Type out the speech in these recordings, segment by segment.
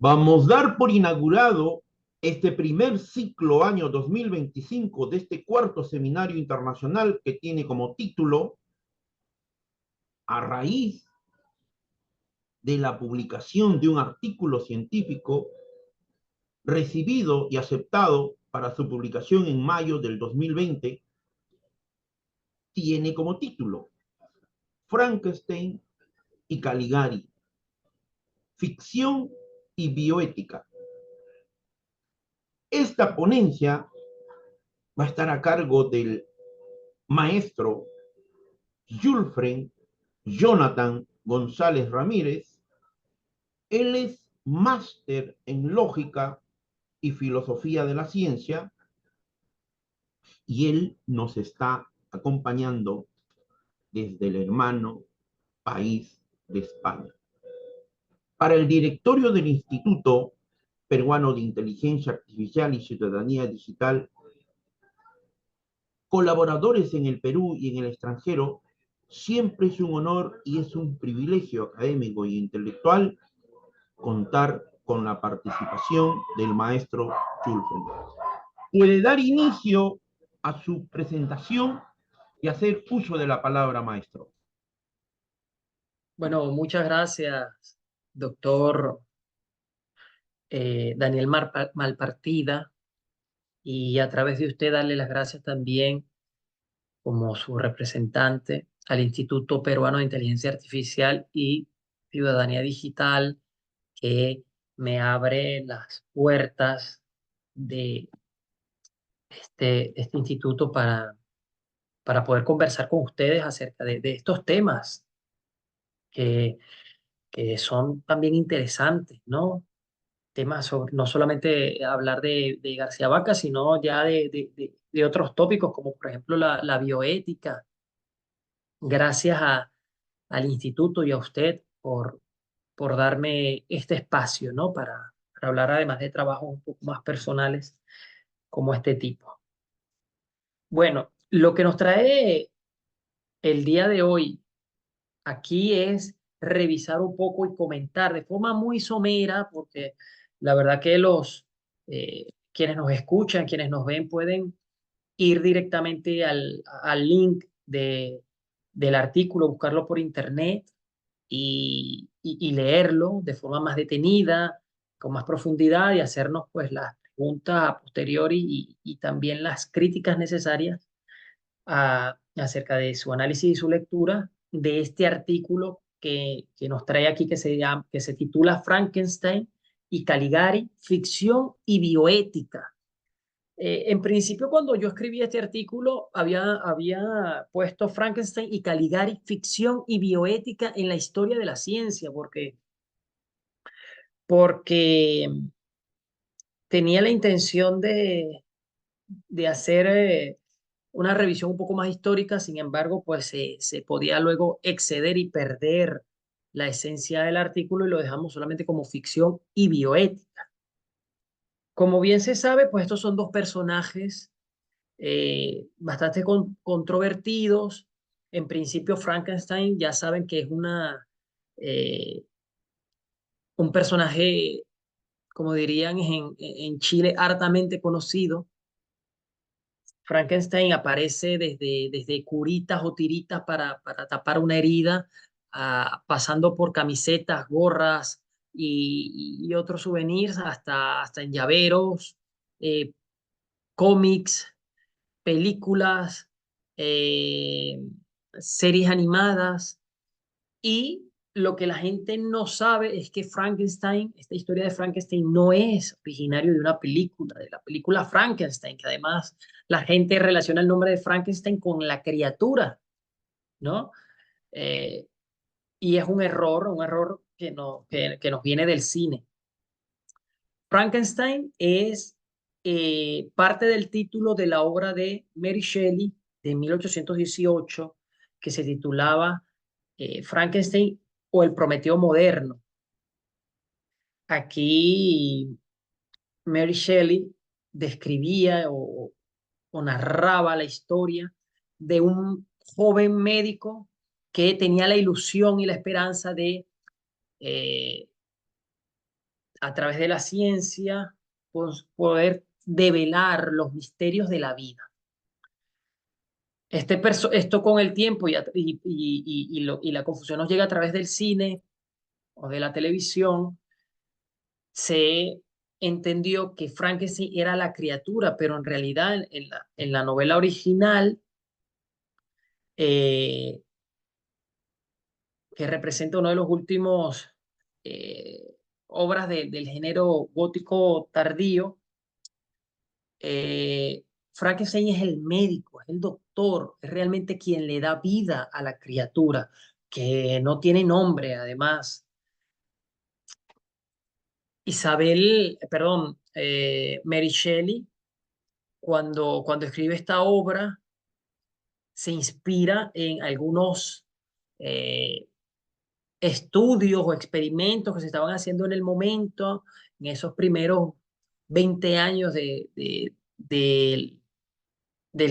Vamos a dar por inaugurado este primer ciclo año 2025 de este cuarto seminario internacional que tiene como título a raíz de la publicación de un artículo científico recibido y aceptado para su publicación en mayo del 2020, tiene como título Frankenstein y Caligari, ficción y bioética. Esta ponencia va a estar a cargo del maestro Julfren Jonathan González Ramírez. Él es máster en lógica y filosofía de la ciencia y él nos está acompañando desde el hermano país de España. Para el directorio del Instituto Peruano de Inteligencia Artificial y Ciudadanía Digital, colaboradores en el Perú y en el extranjero, siempre es un honor y es un privilegio académico y intelectual contar con la participación del maestro Schulfen. Puede dar inicio a su presentación y hacer uso de la palabra maestro. Bueno, muchas gracias, doctor Daniel Malpartida, y a través de usted darle las gracias también como su representante al Instituto Peruano de Inteligencia Artificial y Ciudadanía Digital, que me abre las puertas de este instituto para poder conversar con ustedes acerca de estos temas que, que son también interesantes, ¿no? Temas sobre, no solamente hablar de García Vaca, sino ya de otros tópicos, como por ejemplo la bioética. Gracias al instituto y a usted por darme este espacio, ¿no? Para hablar además de trabajos un poco más personales como este tipo. Bueno, lo que nos trae el día de hoy aquí es revisar un poco y comentar de forma muy somera, porque la verdad que quienes nos escuchan, quienes nos ven, pueden ir directamente al link del artículo, buscarlo por internet y leerlo de forma más detenida, con más profundidad y hacernos pues las preguntas a posteriori y también las críticas necesarias acerca de su análisis y su lectura de este artículo que nos trae aquí que se titula Frankenstein y Caligari, ficción y bioética. En principio, cuando yo escribí este artículo, había puesto Frankenstein y Caligari, ficción y bioética en la historia de la ciencia, porque tenía la intención de hacer una revisión un poco más histórica. Sin embargo, pues se podía luego exceder y perder la esencia del artículo y lo dejamos solamente como ficción y bioética. Como bien se sabe, pues estos son dos personajes bastante controvertidos. En principio, Frankenstein ya saben que es eh, un personaje, como dirían en Chile, hartamente conocido. Frankenstein aparece desde curitas o tiritas para tapar una herida, pasando por camisetas, gorras y otros souvenirs, hasta en llaveros, eh, cómics, películas, eh, series animadas. Y lo que la gente no sabe es que Frankenstein, esta historia de Frankenstein no es originario de una película, de la película Frankenstein, que además la gente relaciona el nombre de Frankenstein con la criatura, ¿no? Eh, y es un error que nos viene del cine. Frankenstein es parte del título de la obra de Mary Shelley de 1818, que se titulaba Frankenstein o el Prometeo moderno. Aquí Mary Shelley describía o narraba la historia de un joven médico que tenía la ilusión y la esperanza de eh, a través de la ciencia, pues, poder develar los misterios de la vida. Esto con el tiempo y la confusión nos llega a través del cine o de la televisión, se entendió que Frankenstein era la criatura, pero en realidad en la novela original, eh, que representa uno de los últimos obras del género gótico tardío, Frankenstein es el médico, es el doctor, es realmente quien le da vida a la criatura, que no tiene nombre además. Mary Shelley, cuando escribe esta obra, se inspira en algunos eh, estudios o experimentos que se estaban haciendo en el momento, en esos primeros 20 años del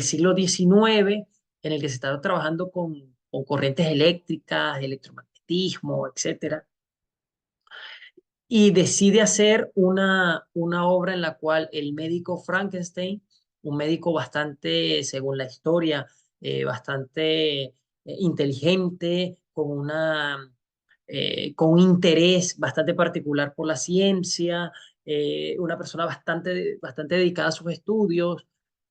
siglo XIX, en el que se estaba trabajando con corrientes eléctricas, electromagnetismo, etcétera, y decide hacer una obra en la cual el médico Frankenstein, un médico bastante, según la historia, bastante inteligente, con un interés bastante particular por la ciencia, una persona bastante dedicada a sus estudios,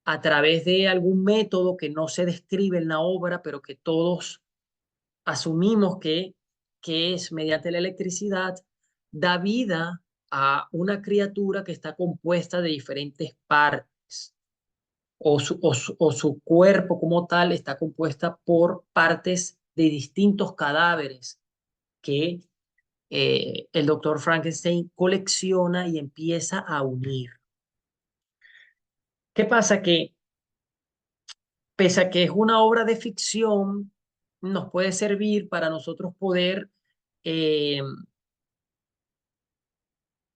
a través de algún método que no se describe en la obra, pero que todos asumimos que es mediante la electricidad, da vida a una criatura que está compuesta de diferentes partes, o su cuerpo como tal está compuesta por partes de distintos cadáveres que el doctor Frankenstein colecciona y empieza a unir. ¿Qué pasa? Que pese a que es una obra de ficción, nos puede servir para nosotros poder eh,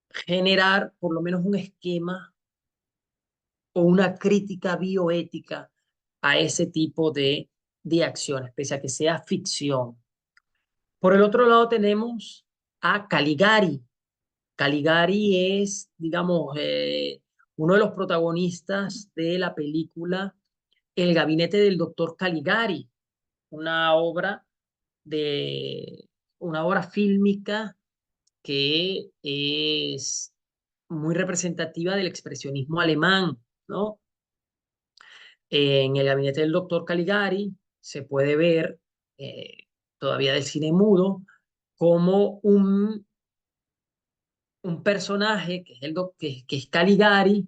generar por lo menos un esquema o una crítica bioética a ese tipo de acciones, pese a que sea ficción. Por el otro lado tenemos a Caligari. Caligari es, digamos, uno de los protagonistas de la película El gabinete del doctor Caligari, una obra de una obra fílmica que es muy representativa del expresionismo alemán, ¿no? En el gabinete del doctor Caligari se puede ver, todavía del cine mudo, como un personaje, que es Caligari,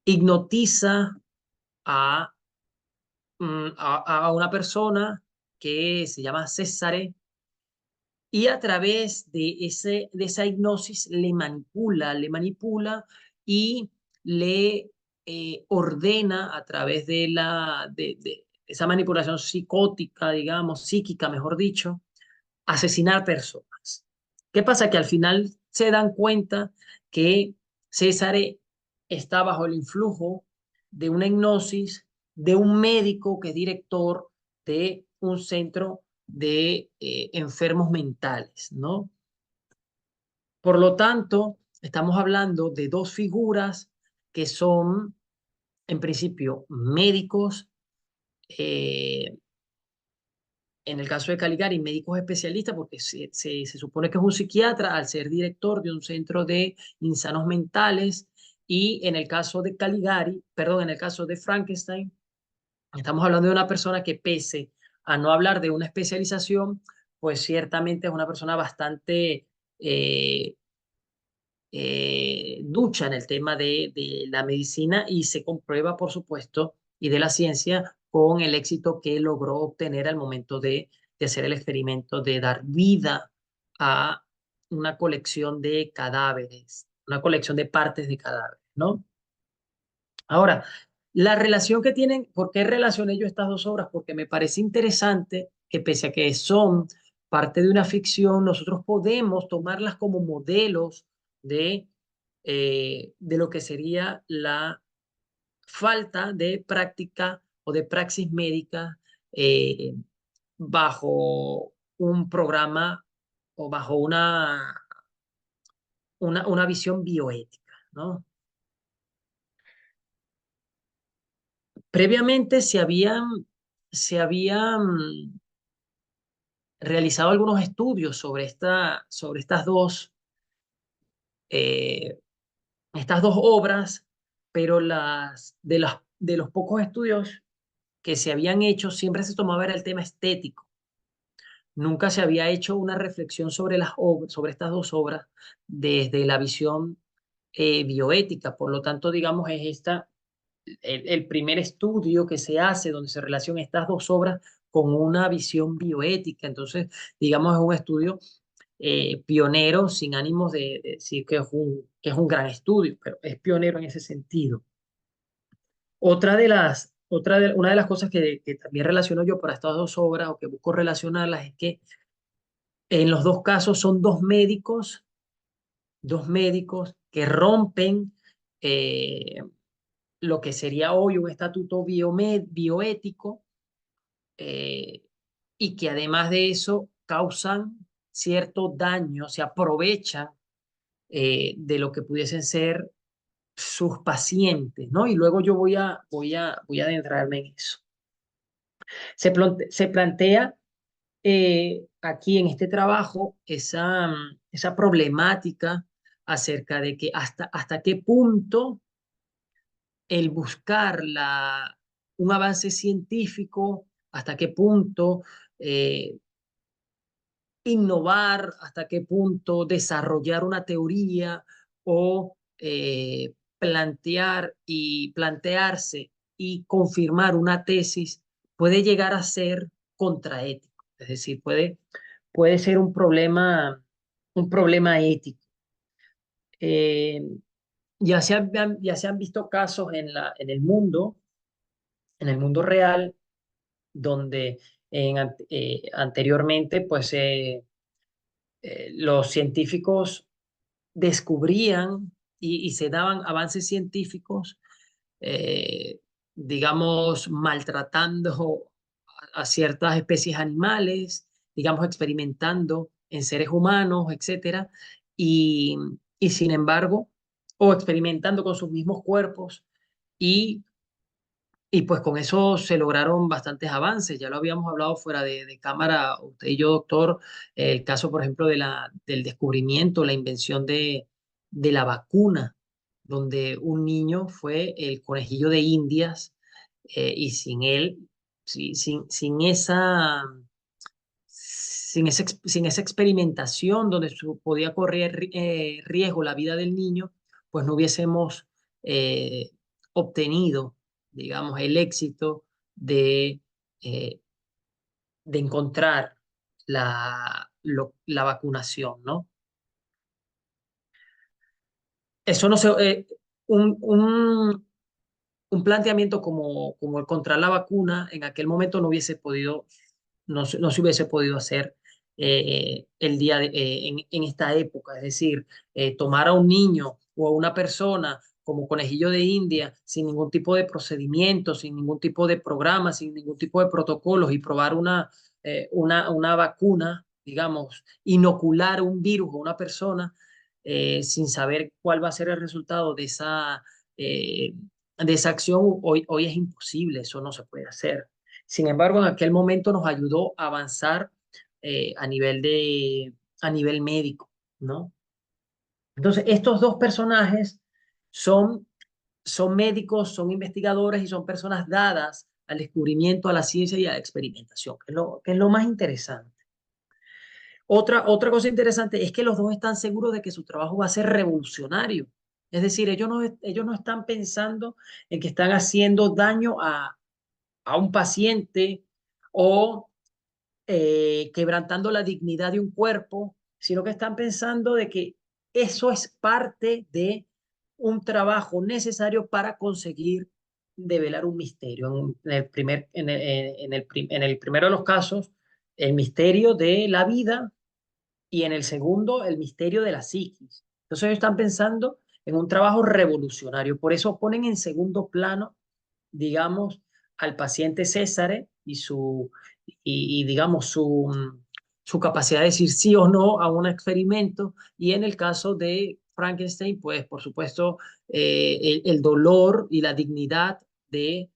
hipnotiza a, a una persona que se llama Césare, y a través de esa hipnosis le manipula y le ordena a través de esa manipulación psicótica, digamos, psíquica, mejor dicho, asesinar personas. ¿Qué pasa? Que al final se dan cuenta que César está bajo el influjo de una hipnosis de un médico que es director de un centro de enfermos mentales, ¿no? Por lo tanto, estamos hablando de dos figuras que son, en principio, médicos, eh, en el caso de Caligari, médicos especialistas, porque se supone que es un psiquiatra al ser director de un centro de insanos mentales, y en el caso de Caligari, perdón, en el caso de Frankenstein, estamos hablando de una persona que, pese a no hablar de una especialización, pues ciertamente es una persona bastante eh, ducha en el tema de la medicina, y se comprueba, por supuesto, y de la ciencia, con el éxito que logró obtener al momento de hacer el experimento de dar vida a una colección de cadáveres, una colección de partes de cadáveres, ¿no? Ahora, la relación que tienen, ¿por qué relacioné yo estas dos obras? Porque me parece interesante que, pese a que son parte de una ficción, nosotros podemos tomarlas como modelos de, de lo que sería la falta de práctica o de praxis médica eh, bajo un programa o bajo una visión bioética, ¿no? Previamente se habían realizado algunos estudios sobre eh, estas dos obras, pero de los pocos estudios que se habían hecho, siempre se tomaba era el tema estético. Nunca se había hecho una reflexión sobre estas dos obras desde la visión bioética. Por lo tanto, digamos, es el primer estudio que se hace donde se relacionan estas dos obras con una visión bioética. Entonces, digamos, es un estudio pionero, sin ánimos de decir que es un gran estudio, pero es pionero en ese sentido. Una de las cosas que también relaciono yo para estas dos obras o que busco relacionarlas es que en los dos casos son dos médicos que rompen eh, lo que sería hoy un estatuto bioético, eh, y que además de eso causan cierto daño, se aprovechan de lo que pudiesen ser sus pacientes, ¿no? Y luego yo voy a adentrarme en eso. Se plantea aquí en este trabajo esa problemática acerca de que hasta qué punto el buscar un avance científico, hasta qué punto eh, innovar, hasta qué punto desarrollar una teoría o plantearse y confirmar una tesis puede llegar a ser contraético. Es decir, puede ser un problema ético. Eh, ya se han visto casos en el mundo real, donde anteriormente, pues, los científicos descubrían y se daban avances científicos, eh, digamos, maltratando a ciertas especies animales, digamos, experimentando en seres humanos, etcétera, y, y sin embargo, o experimentando con sus mismos cuerpos, y pues con eso se lograron bastantes avances. Ya lo habíamos hablado fuera de cámara, usted y yo, doctor, el caso, por ejemplo, del descubrimiento, la invención de la vacuna, donde un niño fue el conejillo de Indias, y sin él, sin esa experimentación donde podía correr riesgo la vida del niño, pues no hubiésemos eh, obtenido, digamos, el éxito de, eh, de encontrar la vacunación, ¿no? Eso no se, un, un, un planteamiento como encontrar la vacuna en aquel momento no se hubiese podido hacer en esta época. Es decir, tomar a un niño o a una persona como conejillo de India sin ningún tipo de procedimiento, sin ningún tipo de programa, sin ningún tipo de protocolos y probar una vacuna, digamos, inocular un virus a una persona sin saber cuál va a ser el resultado eh, de esa acción, hoy es imposible, eso no se puede hacer. Sin embargo, en aquel momento nos ayudó a avanzar a nivel médico, ¿no? Entonces, estos dos personajes son, son médicos, son investigadores y son personas dadas al descubrimiento, a la ciencia y a la experimentación, que es lo más interesante. Otra cosa interesante es que los dos están seguros de que su trabajo va a ser revolucionario. Es decir, ellos no están pensando en que están haciendo daño a un paciente o quebrantando la dignidad de un cuerpo, sino que están pensando de que eso es parte de un trabajo necesario para conseguir develar un misterio. En el primero de los casos, el misterio de la vida, y en el segundo, el misterio de la psiquis. Entonces ellos están pensando en un trabajo revolucionario. Por eso ponen en segundo plano, digamos, al paciente César digamos, su capacidad de decir sí o no a un experimento. Y en el caso Frankenstein, pues por supuesto el dolor y la dignidad de,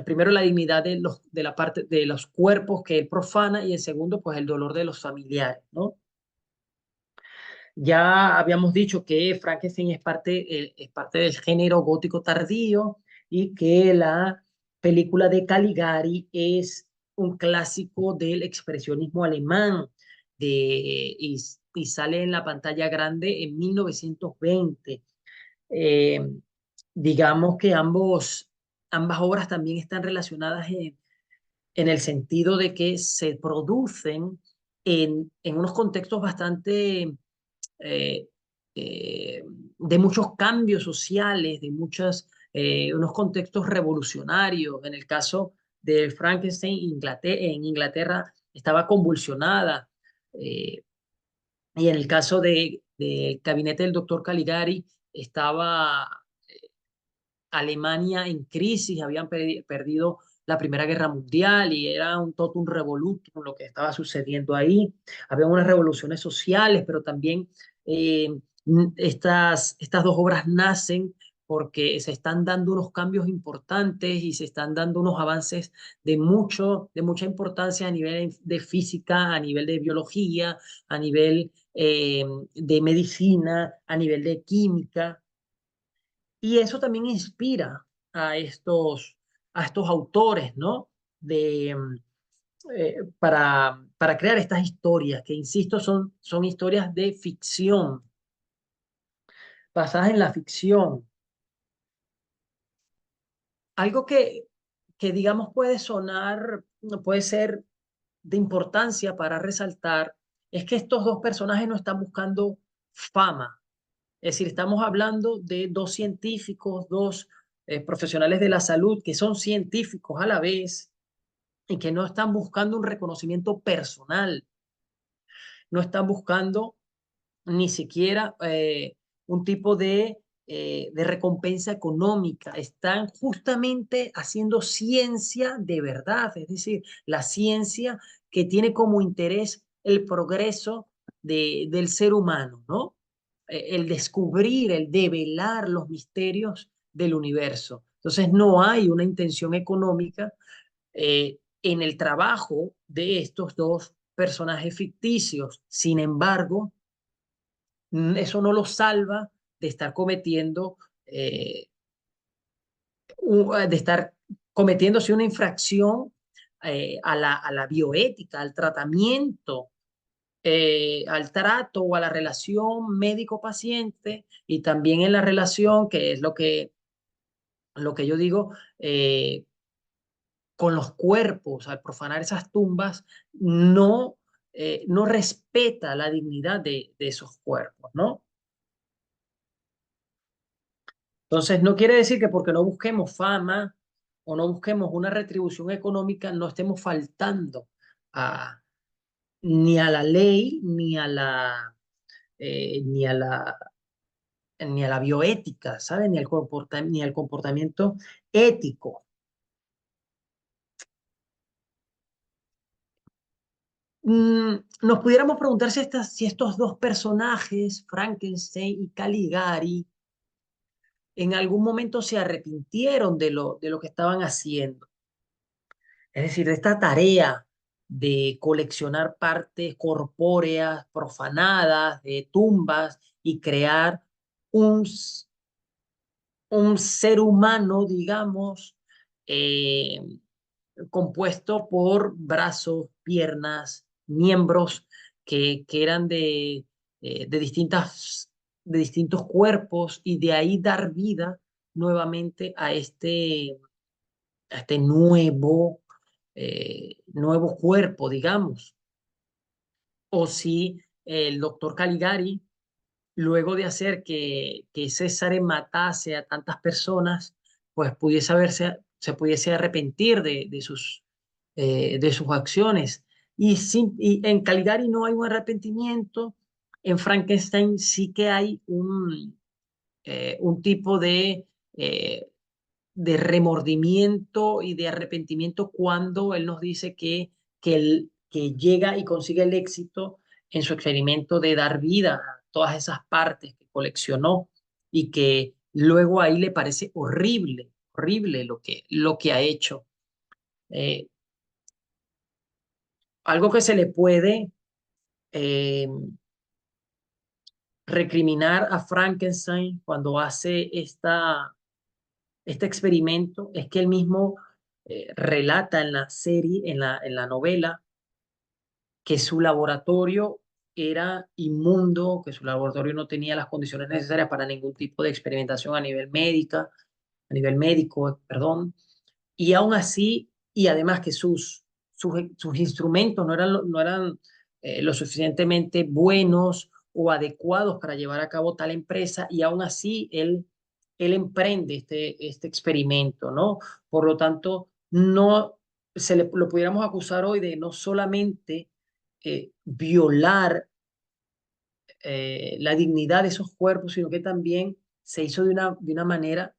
primero la dignidad de la parte de los cuerpos que él profana y el segundo pues el dolor de los familiares, ¿no? Ya habíamos dicho que Frankenstein es parte del género gótico tardío y que la película de Caligari es un clásico del expresionismo alemán y sale en la pantalla grande en 1920. Eh, digamos que ambas obras también están relacionadas en el sentido de que se producen en unos contextos bastante eh, eh, de muchos cambios sociales, de unos contextos revolucionarios. En el caso de Frankenstein, en Inglaterra estaba convulsionada. Y en el caso del gabinete del doctor Caligari, estaba Alemania en crisis, habían perdido la Primera Guerra Mundial y era un totum revolutum lo que estaba sucediendo ahí. Había unas revoluciones sociales, pero también eh, estas dos obras nacen porque se están dando unos cambios importantes y se están dando unos avances de mucha importancia a nivel de física, a nivel de biología, a nivel de medicina, a nivel de química. Y eso también inspira a estos autores, ¿no? Para crear estas historias, que insisto, son historias de ficción, basadas en la ficción. Algo que digamos puede sonar, puede ser de importancia para resaltar, es que estos dos personajes no están buscando fama. Es decir, estamos hablando de dos científicos, dos profesionales de la salud que son científicos a la vez y que no están buscando un reconocimiento personal, no están buscando ni siquiera un tipo de recompensa económica, están justamente haciendo ciencia de verdad, es decir, la ciencia que tiene como interés el progreso del ser humano, ¿no? El descubrir, el develar los misterios del universo. Entonces no hay una intención económica en el trabajo de estos dos personajes ficticios. Sin embargo, eso no los salva de estar eh, de estar cometiéndose una infracción a la bioética, al tratamiento, al trato o a la relación médico-paciente y también en la relación, que es lo que yo digo, con los cuerpos, al profanar esas tumbas, no respeta la dignidad de esos cuerpos, ¿no? Entonces, no quiere decir que porque no busquemos fama o no busquemos una retribución económica, no estemos faltando a, ni a la ley, ni a ni a la bioética, ¿sabes? Ni al comportamiento ético. Nos pudiéramos preguntar si estos dos personajes, Frankenstein y Caligari, en algún momento se arrepintieron de lo que estaban haciendo. Es decir, de esta tarea de coleccionar partes corpóreas profanadas de tumbas y crear un, un ser humano, digamos, eh, compuesto por brazos, piernas, miembros que eran de distintos cuerpos y de ahí dar vida nuevamente a este nuevo cuerpo, digamos. O si el doctor Caligari, luego de hacer que César matase a tantas personas, pues se pudiese arrepentir de sus acciones. Y en Caligari no hay un arrepentimiento, en Frankenstein sí que hay un tipo eh, de remordimiento y de arrepentimiento cuando él nos dice que llega y consigue el éxito en su experimento de dar vida a todas esas partes que coleccionó y que luego ahí le parece horrible, horrible lo que ha hecho. Eh, Algo que se le puede eh, recriminar a Frankenstein cuando hace este experimento es que él mismo relata en la serie, en la novela, que su laboratorio era inmundo, que su laboratorio no tenía las condiciones necesarias para ningún tipo de experimentación a nivel médico, perdón, y aún así, y además que sus instrumentos no eran lo suficientemente buenos o adecuados para llevar a cabo tal empresa, y aún así él emprende este experimento, ¿no? Por lo tanto, no lo pudiéramos acusar hoy de no solamente violar la dignidad de esos cuerpos, sino que también se hizo de una manera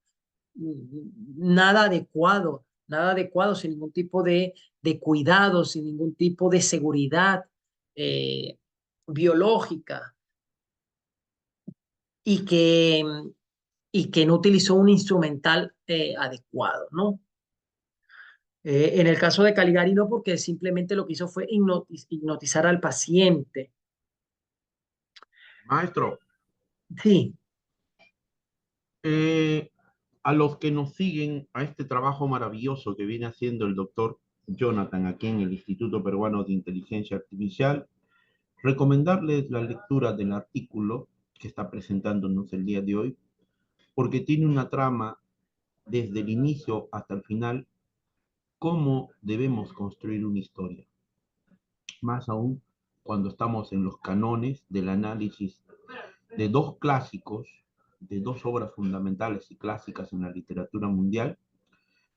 nada adecuado, sin ningún tipo de cuidado, sin ningún tipo de seguridad eh, biológica y y que no utilizó un instrumental adecuado, ¿no? En el caso de Caligari no, porque simplemente lo que hizo fue hipnotizar al paciente. Maestro, Sí, eh, a los que nos siguen a este trabajo maravilloso que viene haciendo el doctor Jonathan aquí en el Instituto Peruano de Inteligencia Artificial, recomendarles la lectura del artículo que está presentándonos el día de hoy, porque tiene una trama desde el inicio hasta el final, cómo debemos construir una historia, más aún cuando estamos en los canones del análisis de dos clásicos, de dos obras fundamentales y clásicas en la literatura mundial,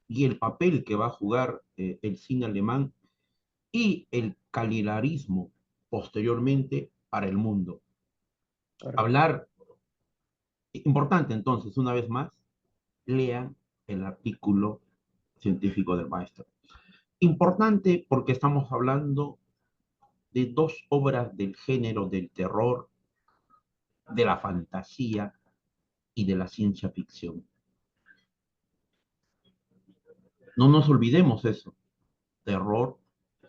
y el papel que va a jugar el cine alemán y el calilarismo posteriormente para el mundo. correcto. Hablar, importante entonces, una vez más, lean el artículo científico del maestro. Importante porque estamos hablando de dos obras del género del terror, de la fantasía y de la ciencia ficción. No nos olvidemos eso, terror,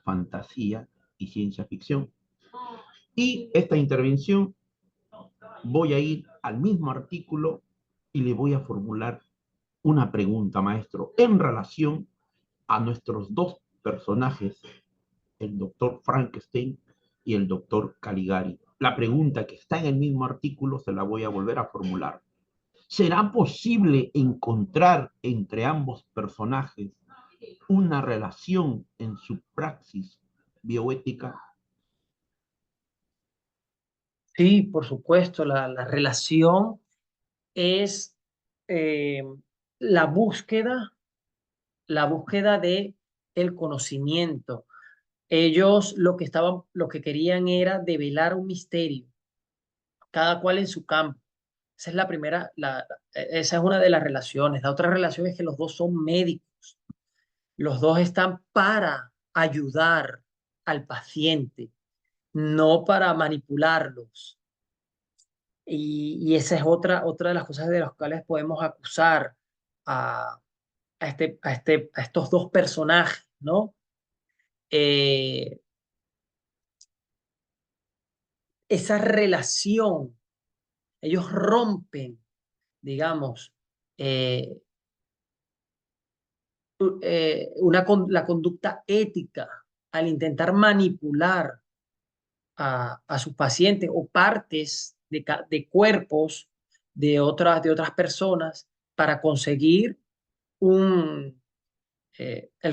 fantasía y ciencia ficción. Y esta intervención voy a ir al mismo artículo y le voy a formular una pregunta, maestro, en relación a nuestros dos personajes, el doctor Frankenstein y el doctor Caligari. La pregunta que está en el mismo artículo se la voy a volver a formular. ¿Será posible encontrar entre ambos personajes una relación en su praxis bioética? Sí, por supuesto, la relación es eh, la la búsqueda de el conocimiento. Ellos lo que querían era develar un misterio, cada cual en su campo. Esa es la primera, esa es una de las relaciones. La otra relación es que los dos son médicos. Los dos están para ayudar al paciente, no para manipularlos. Y esa es otra de las cosas de las cuales podemos acusar a, a estos dos personajes, ¿no? Eh, Esa relación, ellos rompen, digamos, eh, la conducta ética al intentar manipular a sus pacientes o partes de cuerpos de otras personas para conseguir el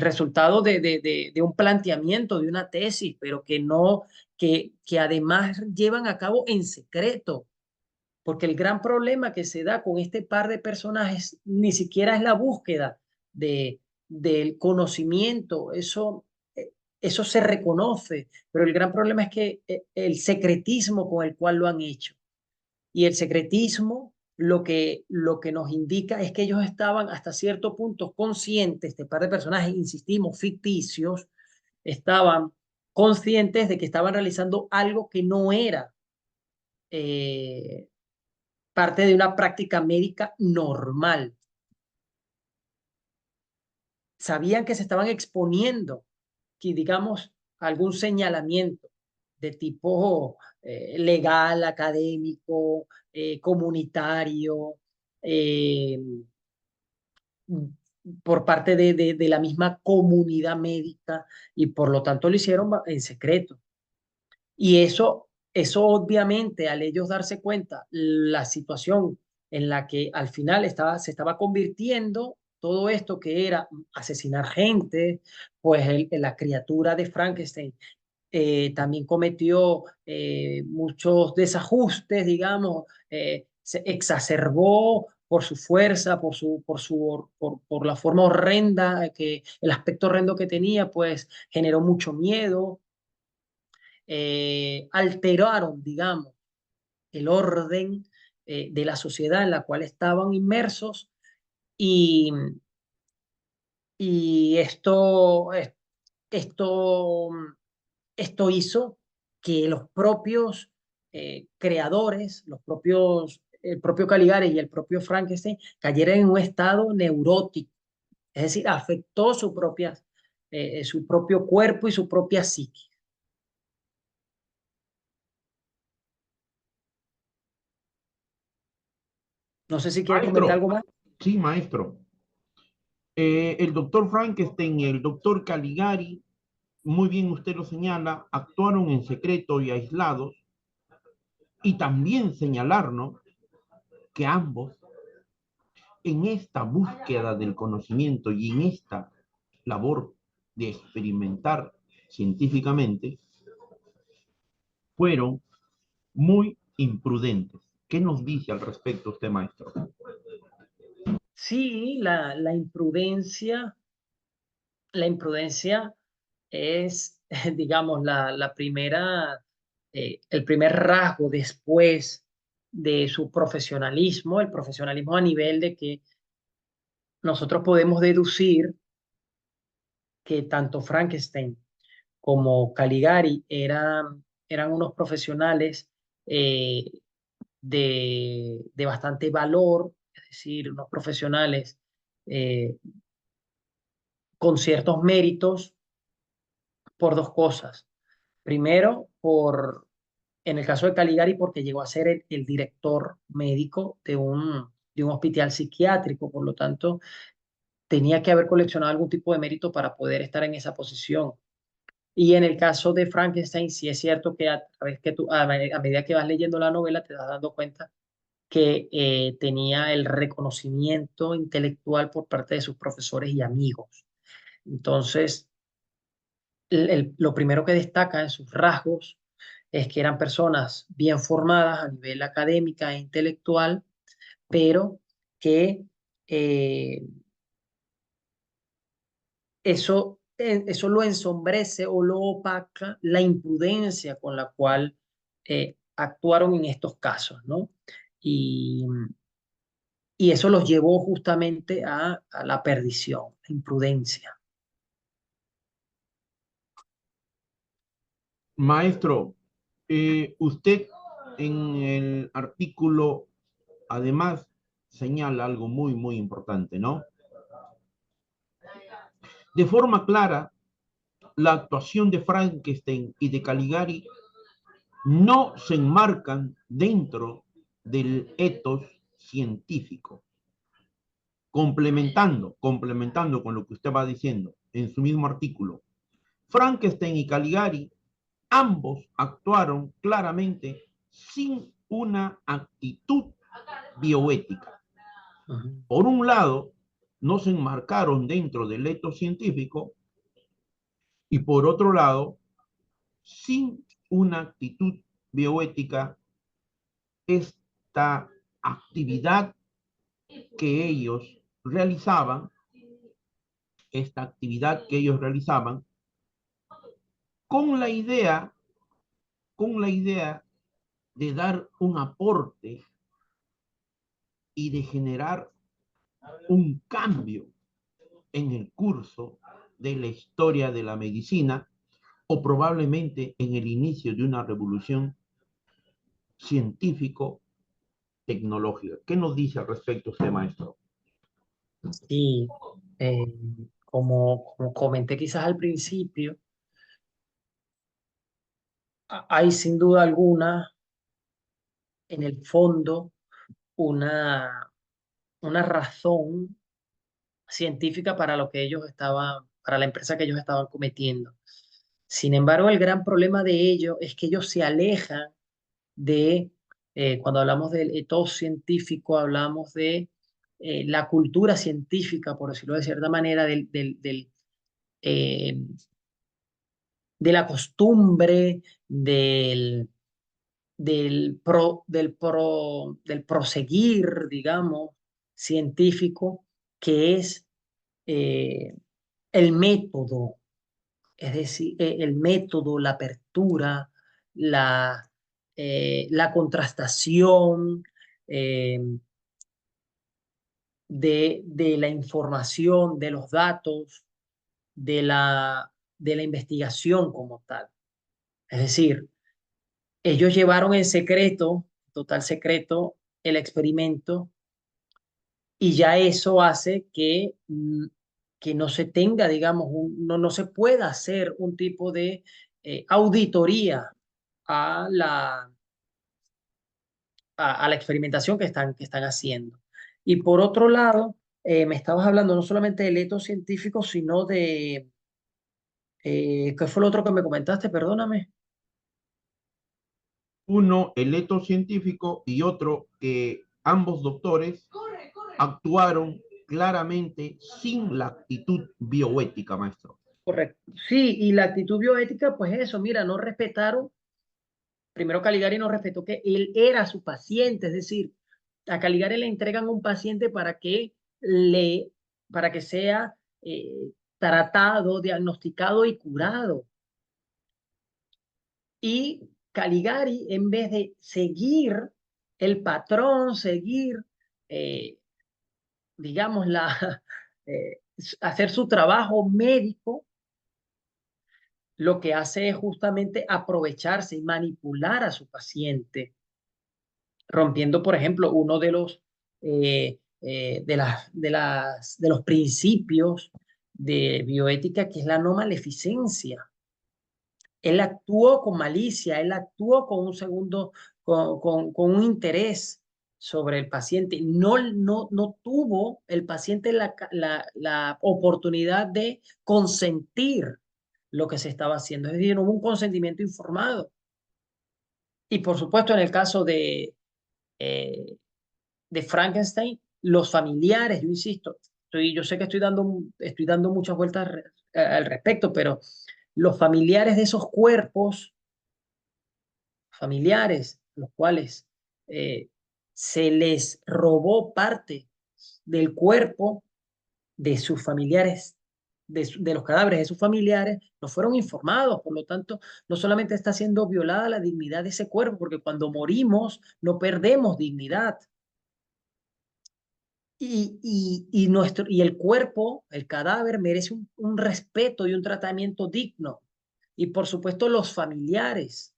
resultado de un planteamiento, de una tesis, pero que no, que además llevan a cabo en secreto, porque el gran problema que se da con este par de personajes ni siquiera es la búsqueda del conocimiento, eso se reconoce, pero el gran problema es que el secretismo con el cual lo han hecho. Y el secretismo lo que nos indica es que ellos estaban hasta cierto punto conscientes, este par de personajes, insistimos, ficticios, estaban conscientes de que estaban realizando algo que no era eh, parte de una práctica médica normal. Sabían que se estaban exponiendo, que digamos, algún señalamiento de tipo legal, académico, comunitario, eh, por parte de la misma comunidad médica y por lo tanto lo hicieron en secreto. Y eso obviamente al ellos darse cuenta la situación en la que al final se estaba convirtiendo todo esto que era asesinar gente, pues la criatura de Frankenstein también cometió muchos desajustes, digamos, se exacerbó por su fuerza, por la forma horrenda, el aspecto horrendo que tenía, pues generó mucho miedo, alteraron, digamos, el orden de la sociedad en la cual estaban inmersos y, y esto, esto hizo que los propios creadores, el propio Caligari y el propio Frankenstein cayeran en un estado neurótico, es decir, afectó su propio cuerpo y su propia psique. No sé si quiere comentar Maestro, algo más. sí, maestro. El doctor Frankenstein y el doctor Caligari, muy bien usted lo señala, actuaron en secreto y aislados, y también señalarnos que ambos, en esta búsqueda del conocimiento y en esta labor de experimentar científicamente, fueron muy imprudentes. ¿Qué nos dice al respecto usted, maestro? Sí, la imprudencia es, digamos, la primera, el primer rasgo después de su profesionalismo, el profesionalismo a nivel de que nosotros podemos deducir que tanto Frankenstein como Caligari eran unos profesionales eh, de bastante valor, es decir, unos profesionales eh, con ciertos méritos por dos cosas. Primero, en el caso de Caligari, porque llegó a ser el director médico de un hospital psiquiátrico, por lo tanto, tenía que haber coleccionado algún tipo de mérito para poder estar en esa posición. Y en el caso de Frankenstein, sí es cierto que a medida que vas leyendo la novela te vas dando cuenta que tenía el reconocimiento intelectual por parte de sus profesores y amigos. Entonces, lo primero que destaca en sus rasgos es que eran personas bien formadas a nivel académica e intelectual, pero que eh, eso lo ensombrece o lo opaca la imprudencia con la cual actuaron en estos casos, ¿no? Y, y eso los llevó justamente a la perdición, la imprudencia. Maestro, usted en el artículo además señala algo muy, muy importante, ¿no? De forma clara, la actuación de Frankenstein y de Caligari no se enmarcan dentro del etos científico, complementando con lo que usted va diciendo en su mismo artículo. Frankenstein y Caligari ambos actuaron claramente sin una actitud bioética. Ujú. Por un lado, no se enmarcaron dentro del etos científico y por otro lado, sin una actitud bioética, esta actividad que ellos realizaban, esta actividad que ellos realizaban, con la idea, con la idea de dar un aporte y de generar un cambio en el curso de la historia de la medicina o probablemente en el inicio de una revolución científico tecnológica. ¿Qué nos dice al respecto usted, maestro? Y eh, como comenté quizás al principio, hay sin duda alguna en el fondo una, una razón científica para lo que ellos estaban, para la empresa que ellos estaban cometiendo. Sin embargo, el gran problema de ellos es que ellos se alejan de, cuando hablamos del ethos científico, hablamos de la cultura científica, por decirlo de cierta manera, eh, de la costumbre, del proseguir, digamos, científico, que es eh, el método, es decir, el método, la apertura, la, la contrastación eh, de la información, de los datos, de la investigación como tal. Es decir, ellos llevaron en secreto, total secreto, el experimento y ya eso hace que no se tenga, digamos, no se pueda hacer un tipo de auditoría a a la experimentación que están haciendo. Y por otro lado, me estabas hablando no solamente del etos científico, sino de, ¿qué fue lo otro que me comentaste? Perdóname. Uno, el eto científico, y otro, que ambos doctores actuaron claramente sin la actitud bioética, maestro. Correcto. Sí, y la actitud bioética, pues eso, mira, no respetaron, primero Caligari no respetó que él era su paciente, es decir, a Caligari le entregan un paciente para que sea tratado, diagnosticado y curado. Y Caligari, en vez de seguir el patrón, seguir, eh, digamos, eh, hacer su trabajo médico, lo que hace es justamente aprovecharse y manipular a su paciente, rompiendo, por ejemplo, uno de los principios de bioética, que es la no maleficencia. Él actuó con malicia, él actuó con un segundo, con un interés sobre el paciente. No tuvo el paciente la oportunidad de consentir lo que se estaba haciendo. Es decir, no hubo un consentimiento informado. Y por supuesto, en el caso eh, de Frankenstein, los familiares, yo insisto, yo sé que estoy dando muchas vueltas al respecto, pero los familiares de esos cuerpos, familiares, los cuales eh, se les robó parte del cuerpo de sus familiares, de los cadáveres de sus familiares, no fueron informados. Por lo tanto, no solamente está siendo violada la dignidad de ese cuerpo, porque cuando morimos no perdemos dignidad. Y el cuerpo, el cadáver, merece un respeto y un tratamiento digno. Y por supuesto, los familiares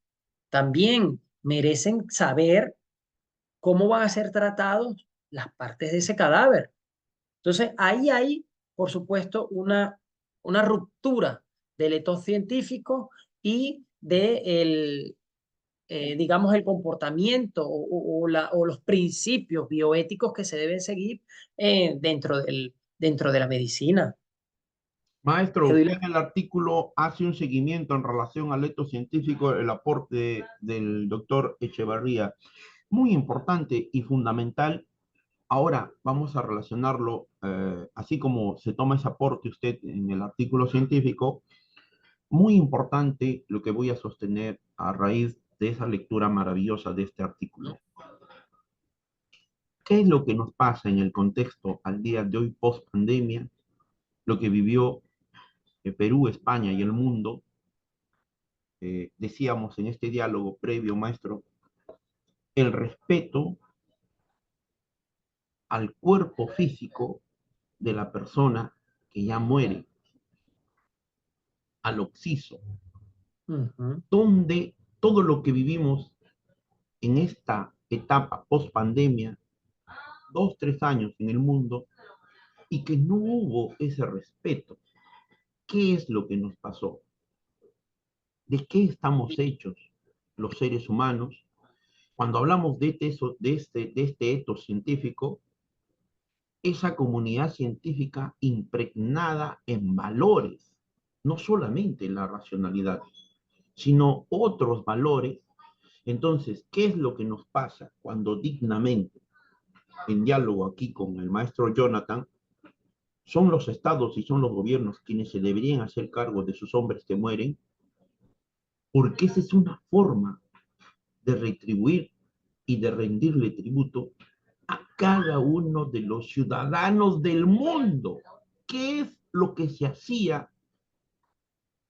también merecen saber cómo van a ser tratados las partes de ese cadáver. Entonces, ahí hay, por supuesto, una ruptura del ethos científico y digamos, el comportamiento o los principios bioéticos que se deben seguir dentro de la medicina. Maestro, Te doy usted la- en el artículo hace un seguimiento en relación al eto científico, el aporte del doctor Echevarría. Muy importante y fundamental. Ahora vamos a relacionarlo, así como se toma ese aporte usted en el artículo científico, muy importante lo que voy a sostener a raíz de esa lectura maravillosa de este artículo. ¿Qué es lo que nos pasa en el contexto al día de hoy post pandemia, lo que vivió Perú, España y el mundo? Decíamos en este diálogo previo, maestro, el respeto al cuerpo físico de la persona que ya muere, al occiso, Ujú. donde todo lo que vivimos en esta etapa post pandemia, 2, 3 años en el mundo, y que no hubo ese respeto. ¿Qué es lo que nos pasó? ¿De qué estamos hechos los seres humanos? Cuando hablamos de este etos científico, esa comunidad científica impregnada en valores, no solamente en la racionalidad, sino otros valores. Entonces, ¿qué es lo que nos pasa cuando dignamente, en diálogo aquí con el maestro Jonathan, son los estados y son los gobiernos quienes se deberían hacer cargo de sus hombres que mueren? Porque esa es una forma de retribuir y de rendirle tributo a cada uno de los ciudadanos del mundo. ¿Qué es lo que se hacía?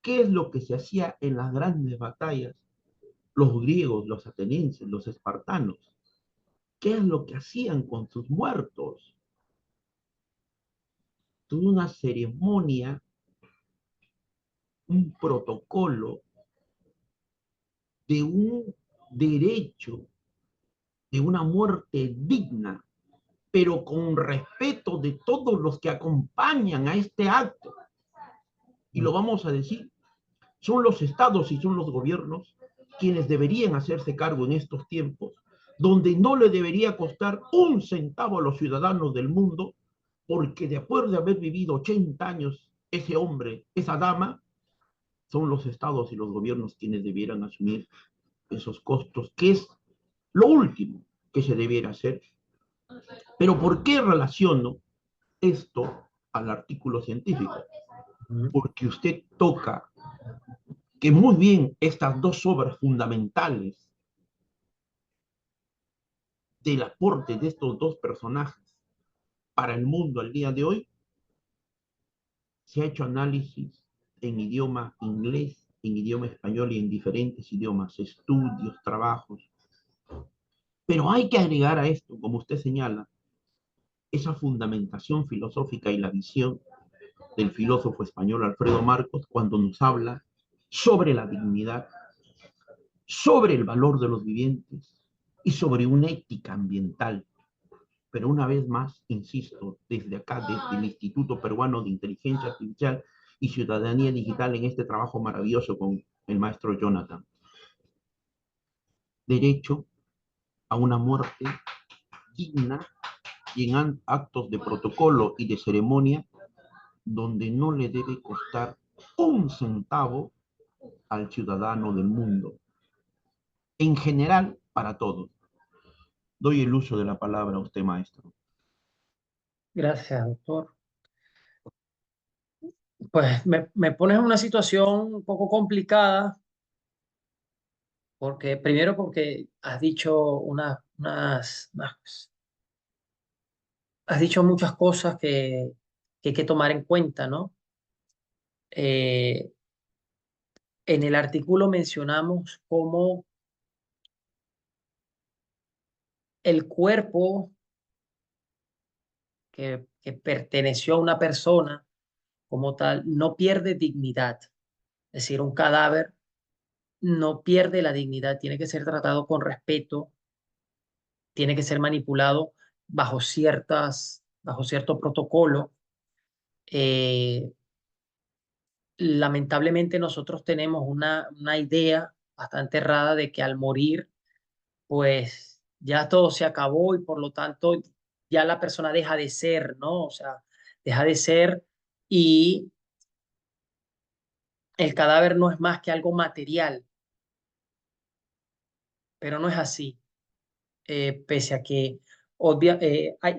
¿Qué es lo que se hacía en las grandes batallas? Los griegos, los atenienses, los espartanos. ¿Qué es lo que hacían con sus muertos? Toda una ceremonia, un protocolo de un derecho, de una muerte digna, pero con respeto de todos los que acompañan a este acto. Y lo vamos a decir, son los estados y son los gobiernos quienes deberían hacerse cargo en estos tiempos, donde no le debería costar un centavo a los ciudadanos del mundo, porque después de haber vivido 80 años, ese hombre, esa dama, son los estados y los gobiernos quienes debieran asumir esos costos, que es lo último que se debiera hacer. Pero ¿por qué relaciono esto al artículo científico? Ujú. Porque usted toca que muy bien estas dos obras fundamentales del aporte de estos dos personajes para el mundo al día de hoy, se ha hecho análisis en idioma inglés, en idioma español y en diferentes idiomas, estudios, trabajos. Pero hay que agregar a esto, como usted señala, esa fundamentación filosófica y la visión del filósofo español Alfredo Marcos cuando nos habla sobre la dignidad, sobre el valor de los vivientes y sobre una ética ambiental. Pero una vez más, insisto, desde acá, desde el Instituto Peruano de Inteligencia Artificial y Ciudadanía Digital, en este trabajo maravilloso con el maestro Jonathan, derecho a una muerte digna y en actos de protocolo y de ceremonia donde no le debe costar un centavo al ciudadano del mundo, en general para todos. Doy el uso de la palabra a usted, maestro. Gracias, doctor. Pues me pones en una situación un poco complicada, porque primero porque has dicho has dicho muchas cosas que hay que tomar en cuenta, ¿no? Eh, en el artículo mencionamos cómo el cuerpo que perteneció a una persona como tal no pierde dignidad. Es decir, un cadáver no pierde la dignidad, tiene que ser tratado con respeto, tiene que ser manipulado bajo cierto protocolo. Eh, Lamentablemente nosotros tenemos una idea bastante errada de que al morir, pues ya todo se acabó y por lo tanto ya la persona deja de ser, ¿no? O sea, deja de ser y el cadáver no es más que algo material, pero no es así. Pese a que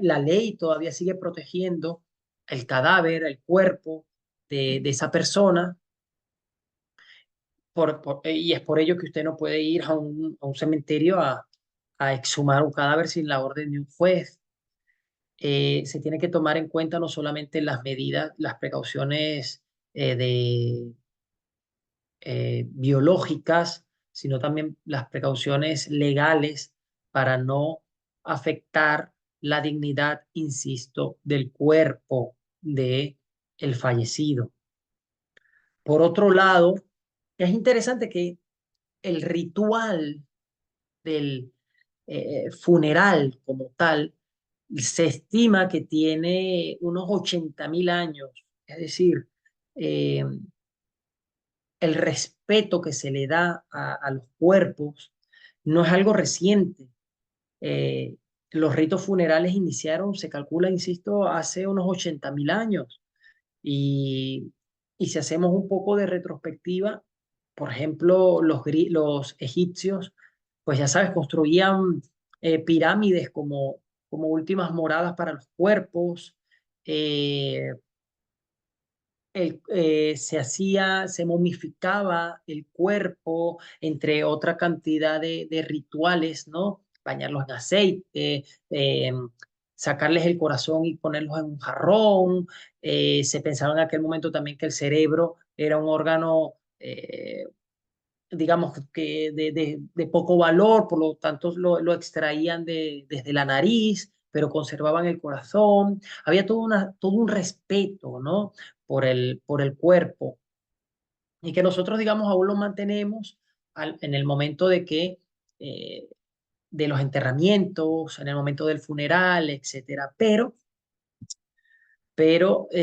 la ley todavía sigue protegiendo el cadáver, el cuerpo de esa persona, y es por ello que usted no puede ir a un cementerio a exhumar un cadáver sin la orden de un juez. Se tiene que tomar en cuenta no solamente las medidas, las precauciones biológicas, sino también las precauciones legales para no afectar la dignidad, insisto, del cuerpo de el fallecido. Por otro lado, es interesante que el ritual del, funeral como tal se estima que tiene unos 80.000 años. Es decir, eh, el respeto que se le da a los cuerpos no es algo reciente. Eh, los ritos funerales iniciaron, se calcula, insisto, hace unos 80.000 años. Y, y si hacemos un poco de retrospectiva, por ejemplo, los egipcios, pues ya sabes, construían pirámides como últimas moradas para los cuerpos. eh, se momificaba el cuerpo, entre otra cantidad de rituales, ¿no? Bañarlos en aceite, sacarles el corazón y ponerlos en un jarrón. Se pensaba en aquel momento también que el cerebro era un órgano, digamos, que de poco valor, por lo tanto lo extraían desde la nariz, pero conservaban el corazón. Había todo un respeto, ¿no? Por el cuerpo y que nosotros, digamos, aún lo mantenemos en el momento eh, de los enterramientos, en el momento del funeral, etcétera. Pero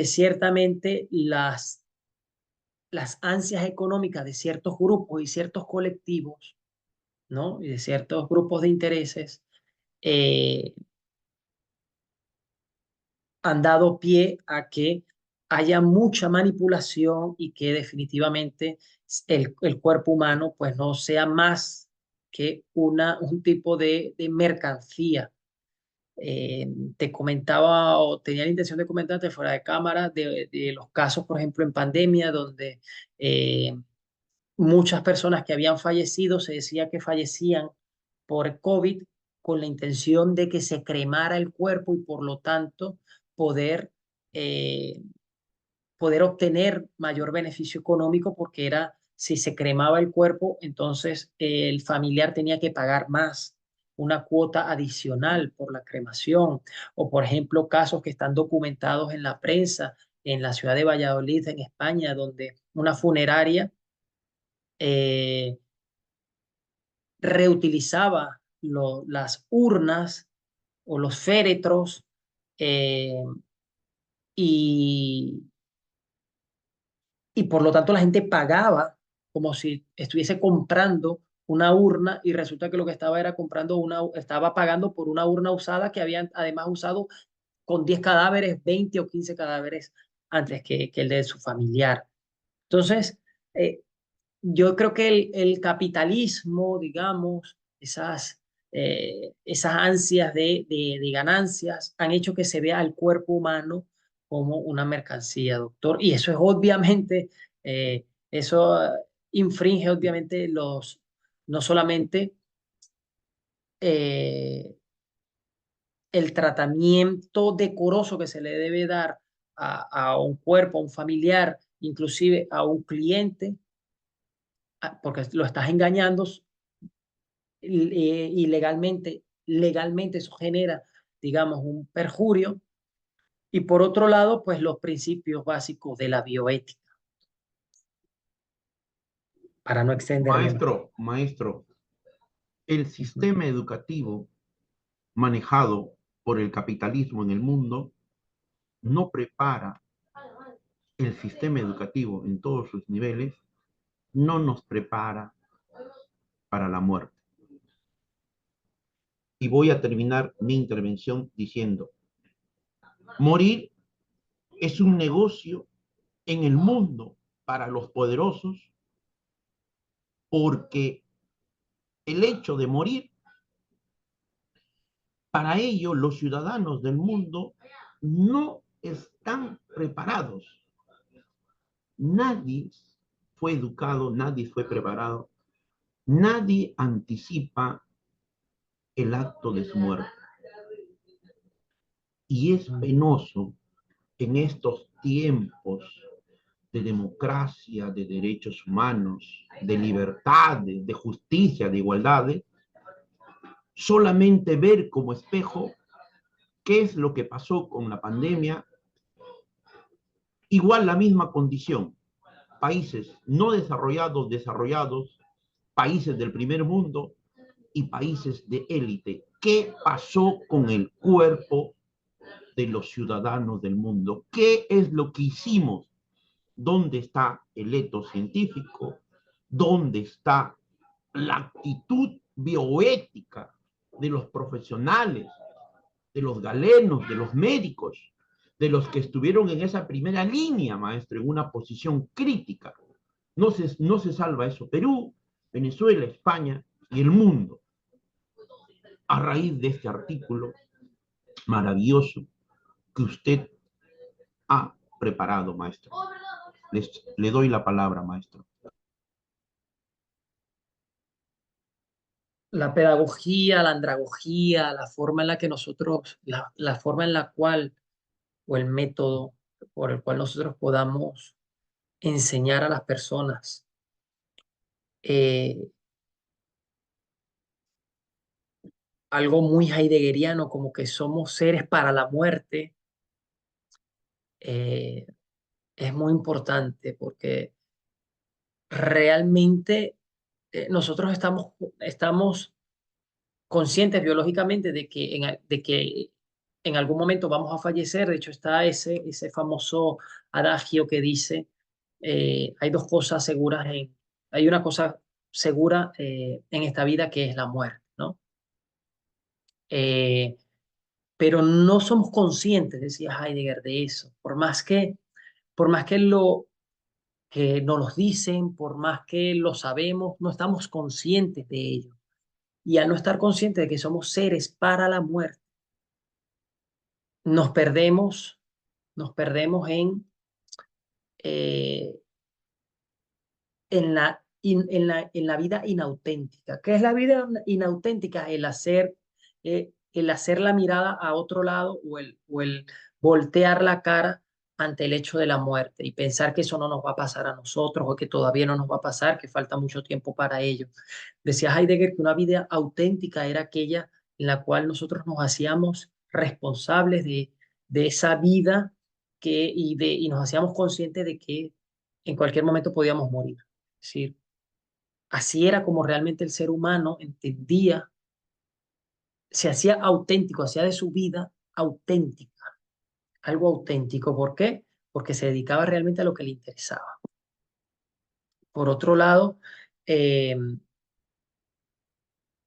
ciertamente las ansias económicas de ciertos grupos y ciertos colectivos, ¿no? Y de ciertos grupos de intereses, eh, han dado pie a que haya mucha manipulación y que definitivamente el cuerpo humano pues no sea más que un tipo de mercancía. Te comentaba o tenía la intención de comentarte fuera de cámara de los casos, por ejemplo, en pandemia, donde eh, muchas personas que habían fallecido se decía que fallecían por COVID con la intención de que se cremara el cuerpo y por lo tanto poder, eh, poder obtener mayor beneficio económico porque era, si se cremaba el cuerpo, entonces el familiar tenía que pagar más, una cuota adicional por la cremación. O por ejemplo, casos que están documentados en la prensa en la ciudad de Valladolid, en España, donde una funeraria eh, reutilizaba las urnas o los féretros eh, y, y por lo tanto la gente pagaba como si estuviese comprando una urna y resulta que lo que estaba era estaba pagando por una urna usada que habían además usado con 10 cadáveres, 20 o 15 cadáveres antes que el de su familiar. Entonces, eh, yo creo que el capitalismo, digamos, esas ansias de ganancias han hecho que se vea al cuerpo humano como una mercancía, doctor. Y eso es obviamente, eso infringe obviamente no solamente eh, el tratamiento decoroso que se le debe dar a un cuerpo, a un familiar, inclusive a un cliente, porque lo estás engañando legalmente eso genera, digamos, un perjurio. Y por otro lado, pues los principios básicos de la bioética, para no extenderme más. Maestro, el sistema educativo manejado por el capitalismo en el mundo no prepara el sistema educativo en todos sus niveles, no nos prepara para la muerte. Y voy a terminar mi intervención diciendo, morir es un negocio en el mundo para los poderosos porque el hecho de morir, para ello los ciudadanos del mundo no están preparados. Nadie fue educado, nadie fue preparado, nadie anticipa el acto de su muerte. Y es penoso en estos tiempos de democracia, de derechos humanos, de libertad, de justicia, de igualdad, solamente ver como espejo qué es lo que pasó con la pandemia, igual la misma condición, países no desarrollados, desarrollados, países del primer mundo, y países de élite. ¿Qué pasó con el cuerpo de los ciudadanos del mundo? ¿Qué es lo que hicimos? ¿Dónde está el etos científico? ¿Dónde está la actitud bioética de los profesionales, de los galenos, de los médicos, de los que estuvieron en esa primera línea, maestro, en una posición crítica? No se salva eso. Perú, Venezuela, España y el mundo, a raíz de este artículo maravilloso que usted ha preparado, maestro. Le doy la palabra, maestro. La pedagogía, la andragogía, la forma en la que nosotros, la forma en la cual, o el método por el cual nosotros podamos enseñar a las personas eh, algo muy heideggeriano, como que somos seres para la muerte, eh, es muy importante porque realmente nosotros estamos conscientes biológicamente de que en algún momento vamos a fallecer. De hecho, está ese famoso adagio que dice, hay dos cosas seguras hay una cosa segura en esta vida que es la muerte, ¿no? Eh, pero no somos conscientes, decía Heidegger, de eso. Por más que nos lo dicen, por más que lo sabemos, no estamos conscientes de ello. Y al no estar conscientes de que somos seres para la muerte, nos perdemos, nos perdemos eh, en la vida inauténtica. ¿Qué es la vida inauténtica? El hacer la mirada a otro lado o el voltear la cara ante el hecho de la muerte y pensar que eso no nos va a pasar a nosotros o que todavía no nos va a pasar, que falta mucho tiempo para ello. Decía Heidegger que una vida auténtica era aquella en la cual nosotros nos hacíamos responsables de esa vida y nos hacíamos conscientes de que en cualquier momento podíamos morir. Es decir, así era como realmente el ser humano entendía, se hacía auténtico, hacía de su vida auténtica, algo auténtico. ¿Por qué? Porque se dedicaba realmente a lo que le interesaba. Por otro lado, eh,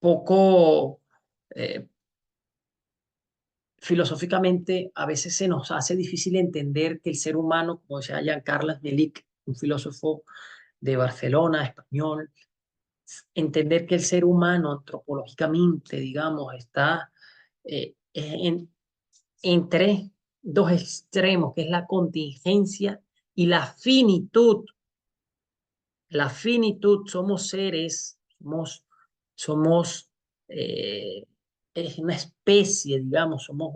poco eh, filosóficamente, a veces se nos hace difícil entender que el ser humano, como decía Jean Carles Melik, un filósofo de Barcelona, español, entender que el ser humano antropológicamente, digamos, está entre dos extremos, que es la contingencia y la finitud. La finitud, somos seres, somos eh, es una especie, digamos, somos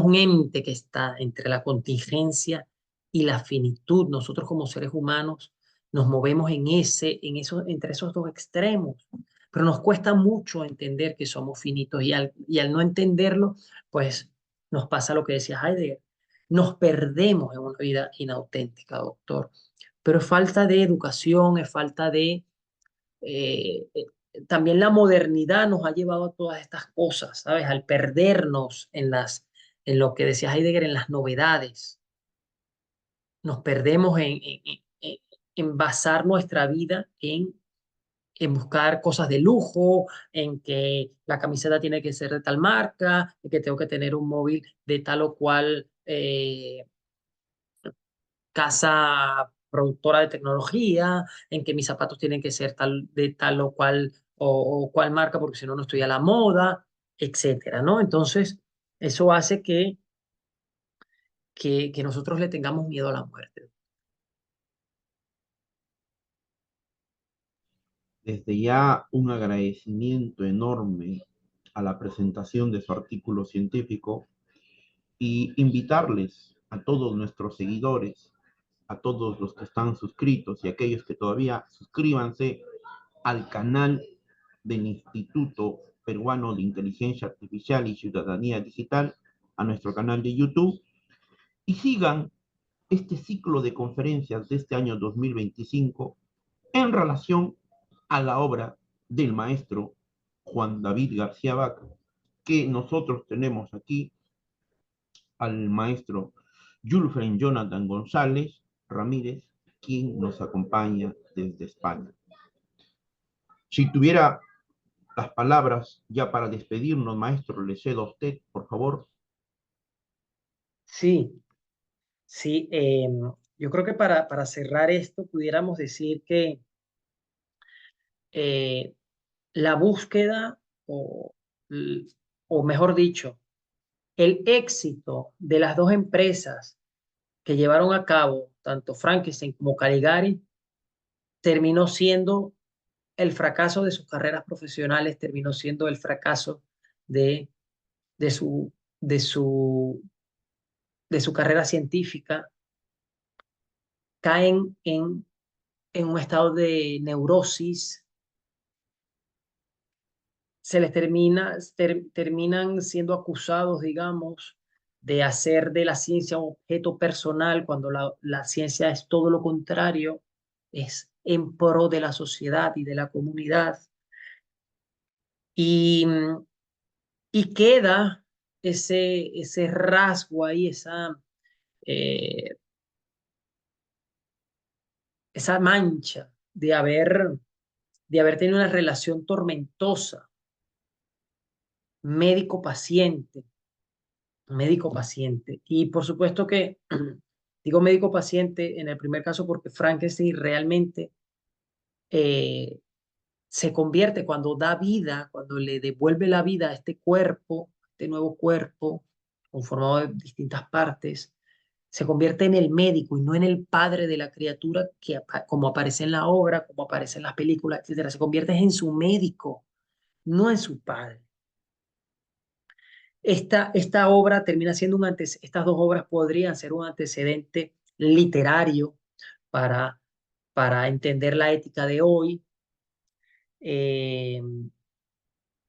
un ente que está entre la contingencia y la finitud. Nosotros como seres humanos nos movemos entre esos dos extremos, pero nos cuesta mucho entender que somos finitos y al no entenderlo, pues nos pasa lo que decía Heidegger. Nos perdemos en una vida inauténtica, doctor. Pero es falta de educación, es falta de eh, eh, también la modernidad nos ha llevado a todas estas cosas, ¿sabes? Al perdernos en lo que decía Heidegger, en las novedades. Nos perdemos en basar nuestra vida en buscar cosas de lujo, en que la camiseta tiene que ser de tal marca, en que tengo que tener un móvil de tal o cual casa productora de tecnología, en que mis zapatos tienen que ser de tal o cual marca, porque si no, no estoy a la moda, etcétera, ¿no? Entonces, eso hace que nosotros le tengamos miedo a la muerte. Desde ya un agradecimiento enorme a la presentación de su artículo científico y invitarles a todos nuestros seguidores, a todos los que están suscritos y aquellos que todavía suscríbanse al canal del Instituto Peruano de Inteligencia Artificial y Ciudadanía Digital, a nuestro canal de YouTube, y sigan este ciclo de conferencias de este año 2025 en relación a la obra del maestro Juan David García Vaca, que nosotros tenemos aquí al maestro Julfren Jonathan González Ramírez, quien nos acompaña desde España. Si tuviera las palabras ya para despedirnos, maestro, le cedo a usted, por favor. Sí, sí. Yo creo que para cerrar esto pudiéramos decir que eh, la búsqueda, o, o mejor dicho, el éxito de las dos empresas que llevaron a cabo, tanto Frankenstein como Caligari, terminó siendo el fracaso de sus carreras profesionales, terminó siendo el fracaso de, de su, de su, de su carrera científica. Caen en un estado de neurosis, se les terminan siendo acusados, digamos, de hacer de la ciencia un objeto personal, cuando la ciencia es todo lo contrario, es en pro de la sociedad y de la comunidad. Y, y queda ese rasgo ahí, eh, esa mancha de haber tenido una relación tormentosa, médico-paciente, médico-paciente. Y por supuesto que digo médico-paciente en el primer caso porque Frankenstein realmente eh, se convierte cuando da vida, cuando le devuelve la vida a este cuerpo, este nuevo cuerpo, conformado de distintas partes, se convierte en el médico y no en el padre de la criatura que como aparece en la obra, como aparece en las películas, etcétera. Se convierte en su médico, no en su padre. Esta obra termina siendo estas dos obras podrían ser un antecedente literario para, para entender la ética de hoy. eh,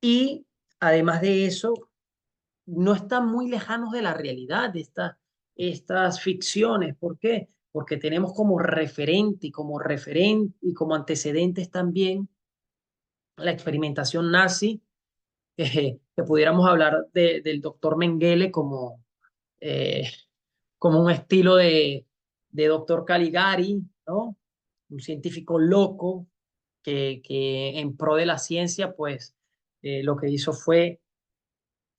y además de eso, no están muy lejanos de la realidad de estas ficciones. ¿Por qué? Porque tenemos como referente y como antecedentes también la experimentación nazi, que pudiéramos hablar del doctor Mengele eh, como un estilo de doctor Caligari, ¿no? Un científico loco que en pro de la ciencia, pues lo que hizo fue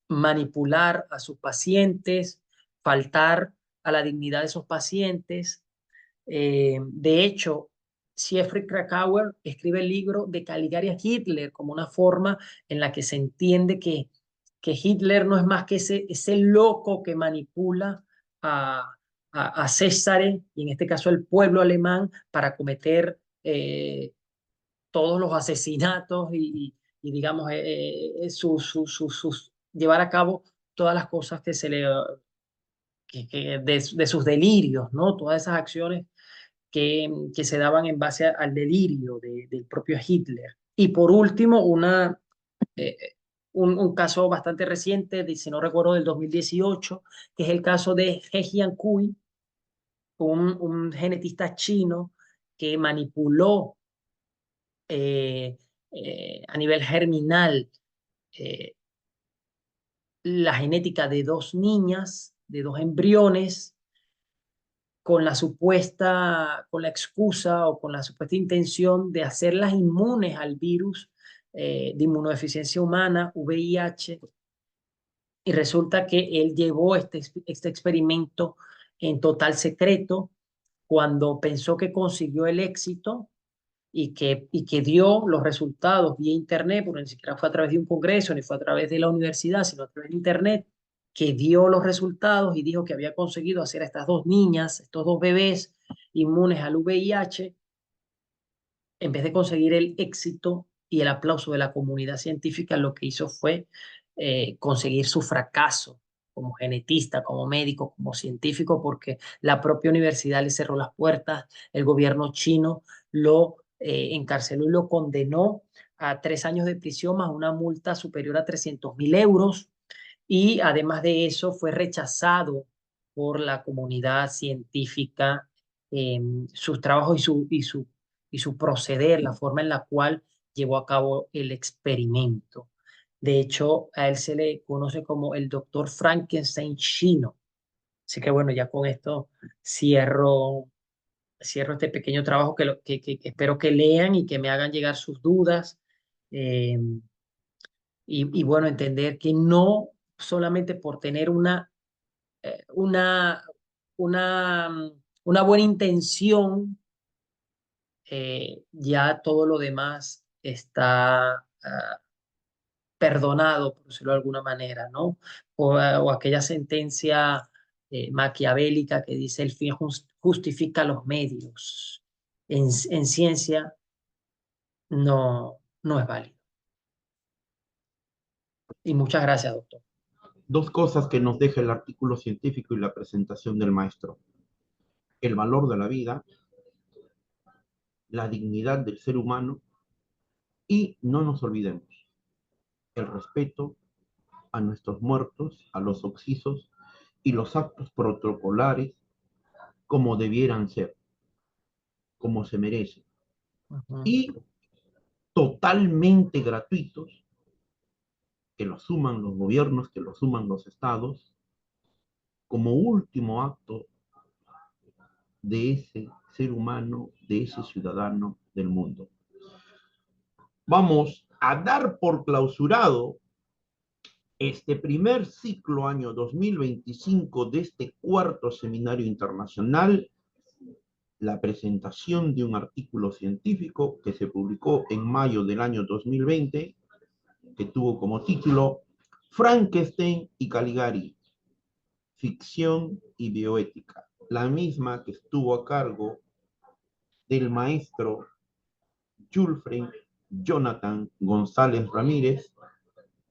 manipular a sus pacientes, faltar a la dignidad de esos pacientes. De hecho, Jeffrey Krakauer escribe el libro de Caligari a Hitler como una forma en la que se entiende que Hitler no es más que ese loco que manipula a, a César, y en este caso el pueblo alemán, para cometer todos los asesinatos y digamos, llevar a cabo todas las cosas de sus delirios, ¿no? Todas esas acciones que se daban en base al delirio del propio Hitler. Y por último, eh, un caso bastante reciente, si no recuerdo, del 2018, que es el caso de He Jiankui, un genetista chino que manipuló a nivel germinal eh, la genética de dos niñas, de dos embriones, con la excusa o con la supuesta intención de hacerlas inmunes al virus de inmunodeficiencia humana, VIH, y resulta que él llevó este experimento en total secreto cuando pensó que consiguió el éxito y que dio los resultados vía Internet, porque ni siquiera fue a través de un congreso, ni fue a través de la universidad, sino a través de Internet, que dio los resultados y dijo que había conseguido hacer a estas dos niñas, estos dos bebés inmunes al VIH, en vez de conseguir el éxito y el aplauso de la comunidad científica, lo que hizo fue conseguir su fracaso como genetista, como médico, como científico, porque la propia universidad le cerró las puertas, el gobierno chino lo encarceló y lo condenó a 3 años de prisión más una multa superior a 300.000 euros. Y además de eso fue rechazado por la comunidad científica sus trabajos y su proceder, la forma en la cual llevó a cabo el experimento. De hecho, a él se le conoce como el doctor Frankenstein chino. Así que bueno, ya con esto cierro, cierro este pequeño trabajo que espero que lean y que me hagan llegar sus dudas. eh, y bueno, entender que no solamente por tener eh, una, una buena intención, ya todo lo demás está perdonado, por decirlo de alguna manera, ¿no? O aquella sentencia maquiavélica que dice el fin justifica los medios. En ciencia no es válido. Y muchas gracias, doctor. Dos cosas que nos deja el artículo científico y la presentación del maestro: el valor de la vida, la dignidad del ser humano, y no nos olvidemos, el respeto a nuestros muertos, a los occisos, y los actos protocolares como debieran ser, como se merecen, Ujú, y totalmente gratuitos, que lo suman los gobiernos, que lo suman los estados, como último acto de ese ser humano, de ese ciudadano del mundo. Vamos a dar por clausurado este primer ciclo año 2025 de este cuarto seminario internacional, la presentación de un artículo científico que se publicó en mayo del año 2020, que tuvo como título Frankenstein y Caligari, ficción y bioética, la misma que estuvo a cargo del maestro Julfred Jonathan González Ramírez,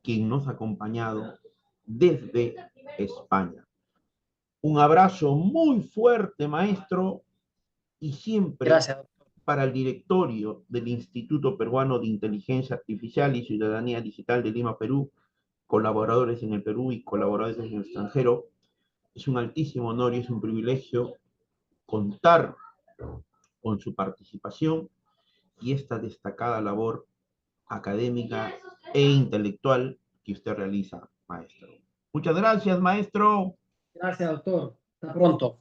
quien nos ha acompañado desde España. Un abrazo muy fuerte, maestro, y siempre gracias, doctor. para el directorio del Instituto Peruano de Inteligencia Artificial y Ciudadanía Digital de Lima, Perú, colaboradores en el Perú y colaboradores en el extranjero. Es un altísimo honor y es un privilegio contar con su participación y esta destacada labor académica e intelectual que usted realiza, maestro. Muchas gracias, maestro. Gracias, doctor. Hasta pronto.